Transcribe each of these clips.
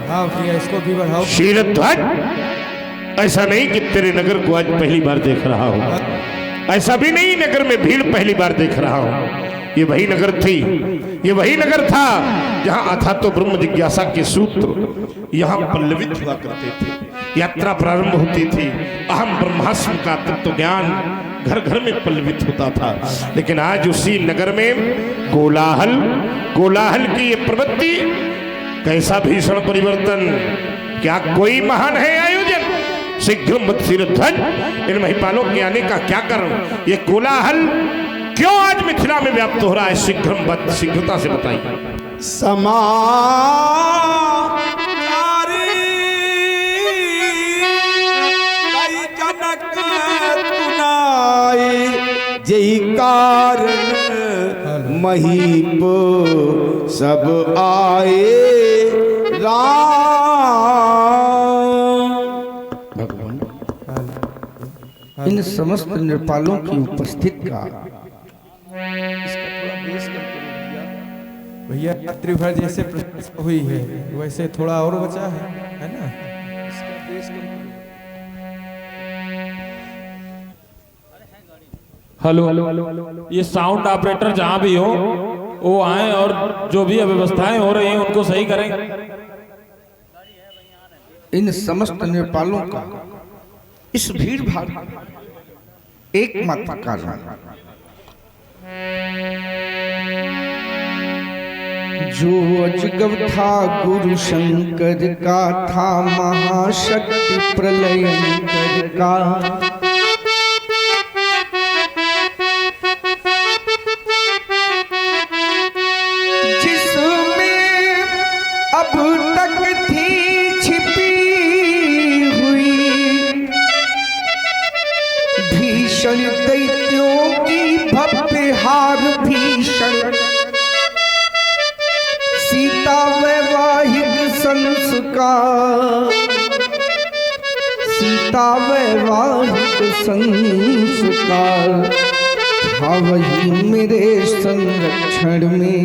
हाँ भैया इसको भी बढ़ाओ। शीरध्वज, ऐसा नहीं कि तेरे नगर को आज पहली बार देख रहा हूं, ऐसा भी नहीं नगर में भीड़ पहली बार देख रहा हूं। ये वही नगर थी, ये वही नगर था जहां अथा तो ब्रह्म जिज्ञासा के सूत्र यहां पल्लवित हुआ करते थे। यात्रा प्रारंभ होती थी, अहम ब्रह्मास्म का तत्व ज्ञान घर घर में पल्लवित होता था। लेकिन आज उसी नगर में कोलाहल, कोलाहल की ये प्रवृत्ति, कैसा भीषण परिवर्तन! क्या कोई महान है आयोजन? शीघ्र मत शीरध्वज, इन महिपालों के आने का क्या कारण? ये कोलाहल क्यों आज मिथिला में व्याप्त हो रहा है? शीघ्रता से बताइए। समाचारी कई जनक तुनाई, जय कारण महीप सब आए राम। भगवान इन समस्त नृपालों की उपस्थित का भैया रात्रि भर जैसे प्रशंसा हुई है वैसे थोड़ा और बचा है ना? हेलो, ये साउंड ऑपरेटर जहां भी हो वो आए और जो भी अव्यवस्थाएं हो रही हैं उनको सही करें। इन समस्त नृपालों का इस भीड़ भाड़ एकमात्र कारण जो अजगव था गुरु शंकर का, था महाशक्ति प्रलयंकर का। जिसमें अब तक थी छिपी हुई भीषण दैत्यों की भव्य हार, भीषण सीता वैवाहिक संस्कार, सीता वैवाहिक संस्कार था वही मेरे संरक्षण में।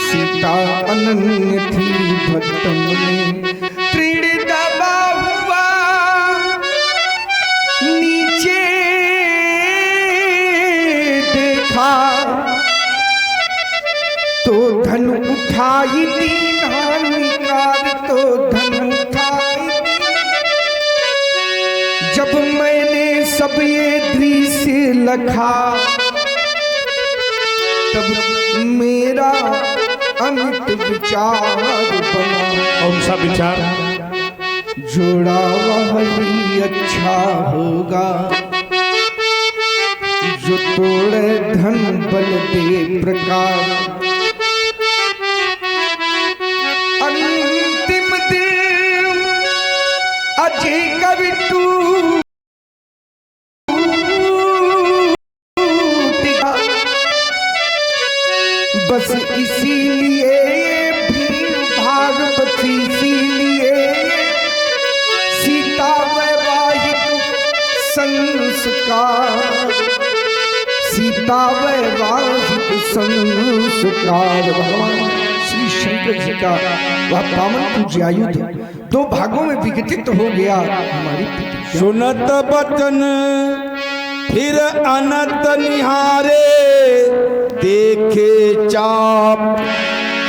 सीता अनन्य थी भक्तम में, तृण दबा हुआ नीचे देखा तो धन उठाई दीन हानिकार, तो धन उठाई। जब मैंने सब ये दृश्य लखा तब मेरा अमित विचार बना। कौन सा विचार? जोड़ा वही अच्छा होगा जो तोड़े धन बल दे प्रकार। अंतिम दिन अजय कवि टूटेगा, बस इसीलिए भीड़ भाग, बस इसीलिए सीता वैवाहिक संस्कार, सीता वैवाहिक संस्कार। भगवान श्री शंकर जी का वह पावन पूज्य आयुध दो भागों में विघटित हो गया। हमारी सुनत बचन फिर अनत निहारे, देखे चाप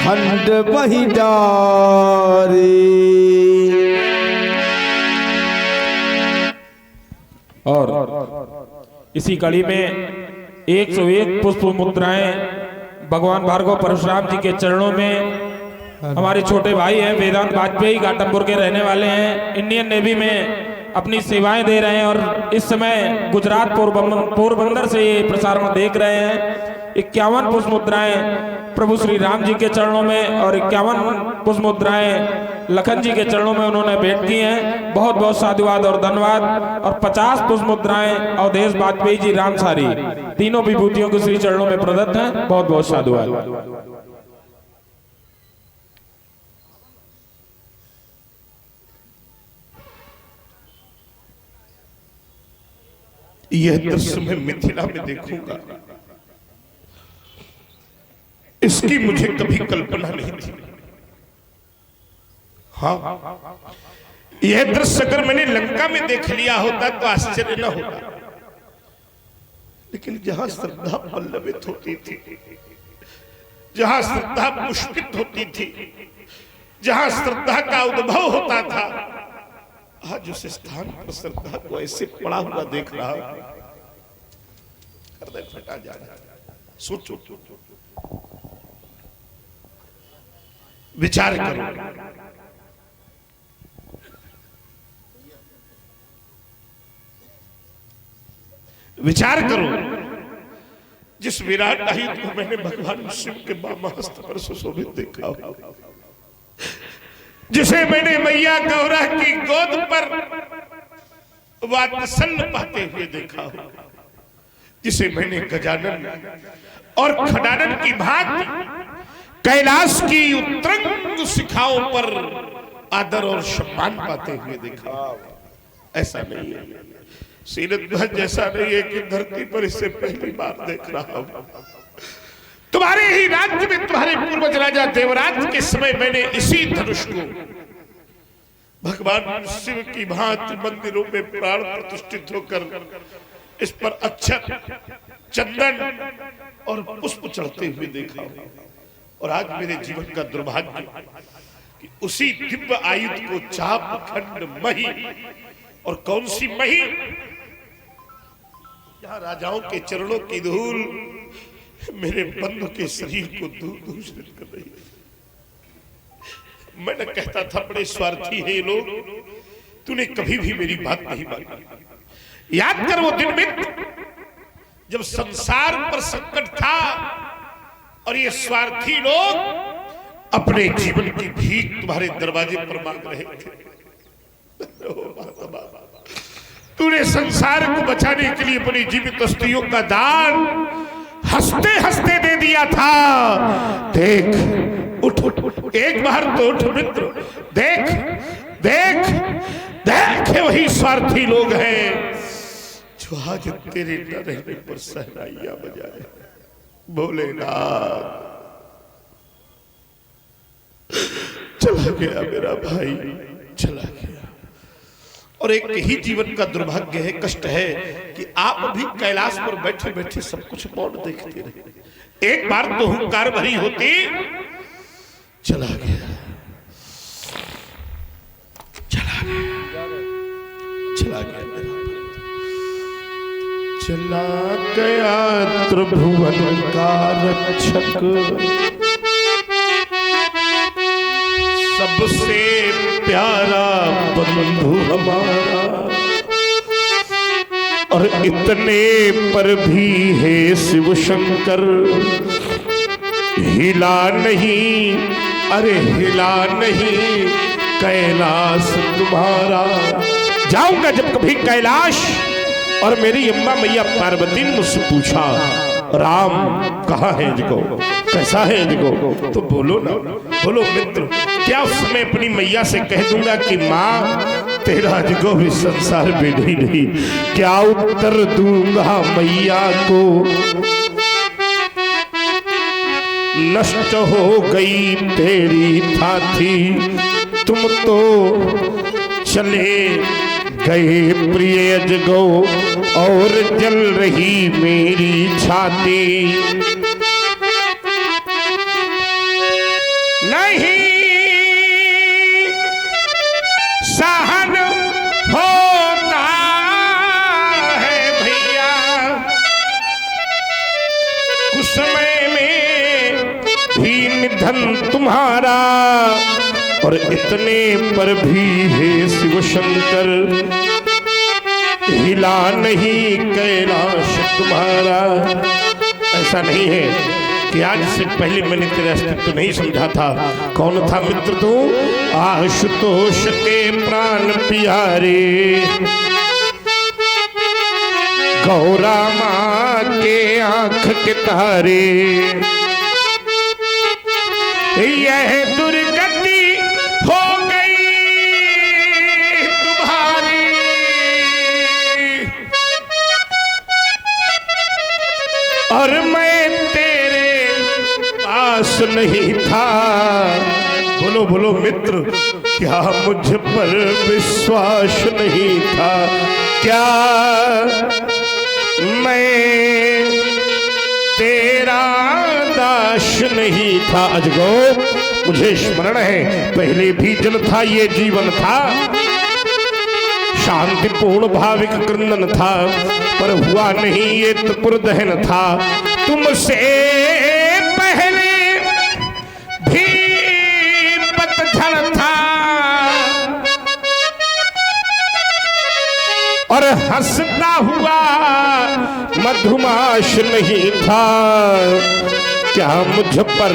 खंड वही डारे। और इसी कड़ी में 101 पुष्प मुद्राएं भगवान भार्गव परशुराम जी के चरणों में। हमारे छोटे भाई हैं वेदांत वाजपेयी, घाटमपुर के रहने वाले हैं, इंडियन नेवी में अपनी सेवाएं दे रहे हैं और इस समय गुजरात पोरबंदर से ये प्रसारण देख रहे हैं। 51 पुष्प मुद्राएं प्रभु श्री राम जी के चरणों में और 51 पुष्प मुद्राएं लखन जी के चरणों में उन्होंने भेंट की हैं। बहुत बहुत साधुवाद और धन्यवाद। और 50 पुष्प मुद्राएं अवधेश वाजपेयी जी रामसारी, तीनों विभूतियों के श्री चरणों में प्रदत्त हैं। बहुत बहुत साधुवाद। यह दृश्य मैं मिथिला में देखूंगा। इस जिसकी मुझे कभी कल्पना नहीं थी। हाँ, यह दृश्य अगर मैंने लंका में देख लिया होता तो आश्चर्य न होता, लेकिन जहां श्रद्धा पल्लवित होती थी, जहां श्रद्धा पुष्पित होती थी, जहां श्रद्धा का उद्भव होता था, आज उस स्थान पर श्रद्धा को ऐसे पड़ा हुआ देख रहा हूं, हृदय फटा जा रहा है। सोचो, विचार करो, विचार करो, जिस विराट आयुध को मैंने भगवान शिव के वामहस्त पर सुशोभित देखा हो, जिसे मैंने मैया गौरा की गोद पर वात्सल्य पाते हुए देखा हो, जिसे मैंने गजानन और खडानन की भांति कैलाश की उत्तरंग शिखाओं पर आदर और सम्मान पाते हुए देखा। ऐसा नहीं है, शीलध्वज जैसा नहीं है कि धरती पर इससे पहली बार देख रहा हूं। तुम्हारे ही राज्य में तुम्हारे पूर्वज राजा देवराज के समय मैंने इसी धनुष को भगवान शिव की भांति मंदिरों में प्राण प्रतिष्ठित होकर इस पर अक्षत, चंदन और पुष्प चढ़ते हुए देखा। और आज मेरे जीवन का दुर्भाग्य कि उसी दिव्य आयुध को चाप, खंड, मही, और कौन सी मही, जहां राजाओं के चरणों की धूल मेरे बंधु के शरीर को दूषित कर रही है। मैं न कहता था बड़े स्वार्थी है ये लोग, तूने कभी भी मेरी बात नहीं मानी। याद कर वो दिन मित्र जब संसार पर संकट था और ये स्वार्थी लोग अपने जीवन की भीख तुम्हारे दरवाजे पर मांग रहे थे। तूने संसार को बचाने के लिए अपनी जीवित अस्थियों का दान हंसते हंसते दे दिया था। देख, उठ उठ, एक बार तो उठ मित्र, देख देख देख, वही स्वार्थी लोग हैं जो आज तेरे न रहने पर सहनाइयां बजाए। भोलेनाथ, चला गया मेरा भाई, चला गया। और एक ही जीवन का दुर्भाग्य है, कष्ट है कि आप भी कैलाश पर बैठे बैठे सब कुछ मौन देखते रहे। एक बार तो हुंकार भरी होती, चला गया, चला गया, चला गया मेरा भाई, चला गया त्रिभुवन का रक्षक, सबसे प्यारा बंधु हमारा। और इतने पर भी है शिव शंकर हिला नहीं, अरे हिला नहीं कैलाश तुम्हारा। जाऊंगा जब कभी कैलाश और मेरी अम्मा मैया पार्वती ने मुझसे पूछा राम कहाँ है इनको, कैसा है इनको, तो बोलो ना, बोलो मित्र, क्या उस समय अपनी मैया से कह दूंगा कि माँ तेरा जगो भी संसार में नहीं, क्या उत्तर दूंगा मैया को। नष्ट हो गई तेरी थाथी, तुम तो चले गए प्रिय जगो, और जल रही मेरी छाती। नहीं सहन होता है भैया, कुछ समय में भी निधन तुम्हारा। और इतने पर भी है शिव शंकर हिला नहीं कैलाश तुम्हारा। ऐसा नहीं है कि आज से पहले मैंने तेरा अस्तित्व नहीं समझा था। कौन था मित्र तू? आशुतोष के प्राण प्यारे, गौरा माँ के आंख के तारे। यह दुर्गति हो गई तुम्हारी, और मैं तेरे पास नहीं था। बोलो बोलो मित्र, क्या मुझ पर विश्वास नहीं था? क्या मैं तेरा दास नहीं था? अजगो मुझे स्मरण है, पहले भी जल था, ये जीवन था, शांतिपूर्ण भाविक क्रंदन था, पर हुआ नहीं ये त्रिपुर दहन था। तुमसे पहले भी पतझड़ था और हंसता हुआ मधुमास नहीं था। क्या मुझ पर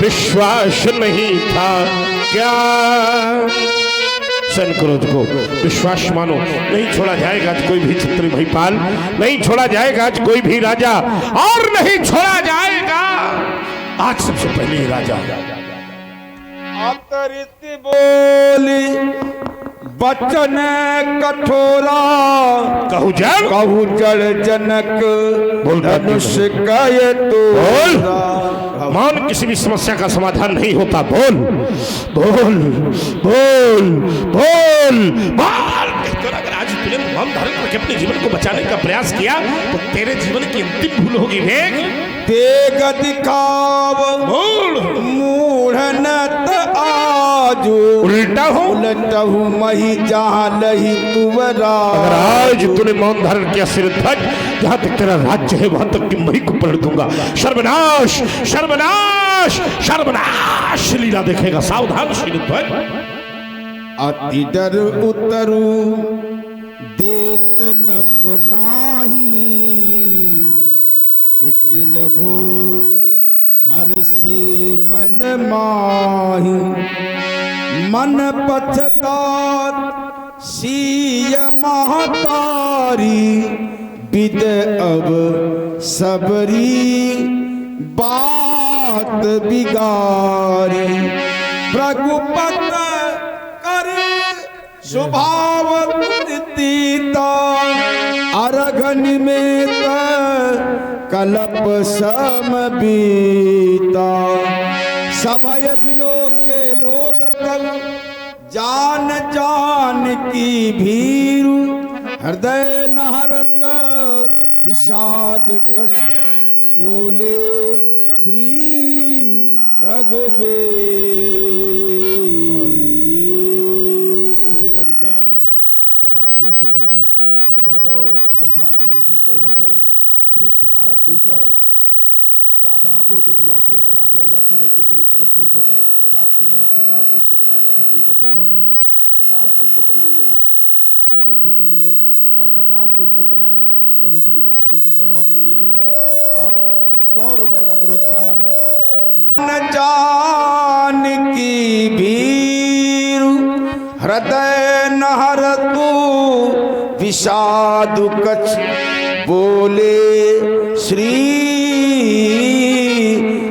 विश्वास नहीं था? क्या सन क्रोध को विश्वास मानो, नहीं छोड़ा जाएगा आज कोई भी छत्री भयपाल, नहीं छोड़ा जाएगा आज कोई भी राजा, और नहीं छोड़ा जाएगा आज सबसे पहले ही राजा। अतरित बोली बचन कठोरा, कहू जल कहू जड़ जनक बोल धनुष कय तो मौन किसी भी समस्या का समाधान नहीं होता। बोल बोल बोल बोल बोल। अगर आज तूने मौन धारण करके अपने जीवन को बचाने का प्रयास किया तो तेरे जीवन की अंतिम भूल होगी। वेग तेग दिखाव बोल, मूढ़नत आजू उल्टा हो उलटहु मही जहाँ लही तुवरा। अगर आज तूने मौन धारण किया सिर ध्वज, जहां तक तेरा राज्य है वहां तक की मही को पलट दूंगा। सर्वनाश सर्वनाश सर्वनाश लीला देखेगा, सावधान सिर ध्वज। अति डर उतरू देत न पुनाही, कुटिल भूप हर से मन माही। मन पथतात सीय महतारी, विद अब सबरी बात बिगारी। प्रघुपत कर स्वभाव तीता, अरघन में कलप सम बीता। सभय बिलो के लोग तल जान जान की भीरु, हृदय नहरत विषाद कछ बोले श्री रघुबीर। इसी कड़ी में 50 मुद्राएं भार्गव परशुराम जी के श्री चरणों में श्री भारत भूषण शाहजहांपुर के निवासी हैं, रामलीला कमेटी की तरफ से इन्होंने प्रदान किए हैं। 50 मुद्राएं लखन जी के चरणों में, 50 मुद्राएं व्यास गद्दी के लिए और 50 मुद्राएं प्रभु श्री राम जी के चरणों के लिए और 100 रुपए का पुरस्कार न जान की भीरु, हृदय नहरतु विषाद कछ बोले श्री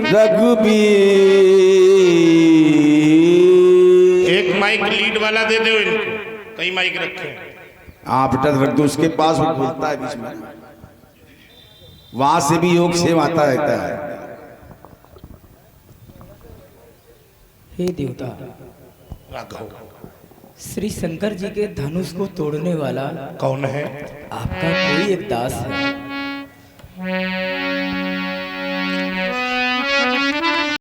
रघुबीर। एक माइक लीड वाला दे दो इनको, कई माइक रखे हैं। आप बेटा रख दो उसके पास, वो बोलता है बीच में, वहां से भी योग सेव आता रहता है। हे देवता, राघव श्री शंकर जी के धनुष को तोड़ने वाला कौन है? आपका कोई एक दास है।